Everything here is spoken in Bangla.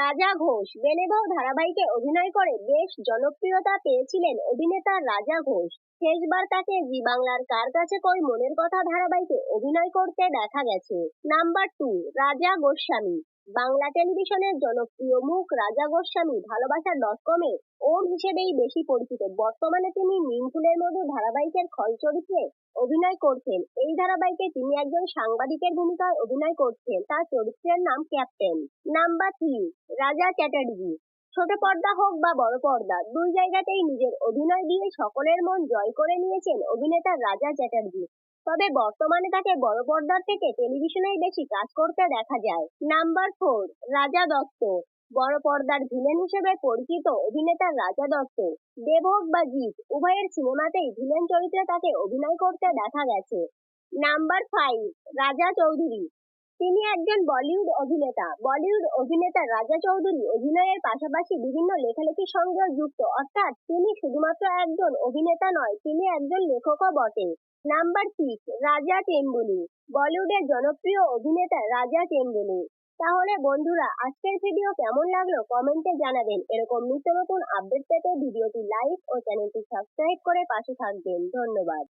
রাজা ঘোষ বেনে বউ ধারাবাহিকে অভিনয় করে বেশ জনপ্রিয়তা পেয়েছিলেন অভিনেতা রাজা ঘোষ। শেষবার তাকে জি বাংলার কার কাছে কই মনের কথা ধারাবাহিকে অভিনয় করতে দেখা গেছে। নাম্বার 2, রাজা গোস্বামী। বাংলা টেলিভিশনের জনপ্রিয় মুখ রাজা গোস্বামী ভালোবাসা.com-এ ওর হিসেবেই বেশি পরিচিত। বর্তমানে তিনি নিমফুলের মধু ধারাবাহিকের খল চরিত্রে অভিনয় করছেন। এই ধারাবাহিকে তিনি একজন সাংবাদিকের ভূমিকায় অভিনয় করছেন। তার চরিত্রের নাম ক্যাপ্টেন। নাম্বার 3, রাজা চ্যাটার্জি। ছোট পর্দা হোক বা বড় পর্দা, দুই জায়গাতেই নিজের অভিনয় দিয়ে সকলের মন জয় করে নিয়েছেন অভিনেতা রাজা চ্যাটার্জি। তবে বর্তমানে তাকে বড় পর্দার থেকে টেলিভিশনেই বেশি কাজ করতে দেখা যায়। নাম্বার 4, রাজা দত্ত। বড় পর্দার ভিলেন হিসেবে পরিচিত অভিনেতা রাজা দত্ত। দেব হোক বা জিৎ, উভয়ের সিনেমাতেই ভিলেন চরিত্রে তাকে অভিনয় করতে দেখা গেছে। নাম্বার 5, রাজা চৌধুরী। তিনি একজন বলিউড অভিনেতা। বলিউড অভিনেতা রাজা চৌধুরী অভিনয়ের পাশাপাশি বিভিন্ন লেখালেখির সঙ্গেও যুক্ত, অর্থাৎ তিনি শুধুমাত্র একজন অভিনেতা নয়, তিনি একজন লেখকও বটে। নাম্বার 6, রাজা টেম্বুলি। বলিউডের জনপ্রিয় অভিনেতা রাজা টেম্বুলি। তাহলে বন্ধুরা, আজকের ভিডিও কেমন লাগলো কমেন্টে জানাবেন। এরকম নিত্য নতুন আপডেট পেতে ভিডিওটি লাইক ও চ্যানেলটি সাবস্ক্রাইব করে পাশে থাকবেন। ধন্যবাদ।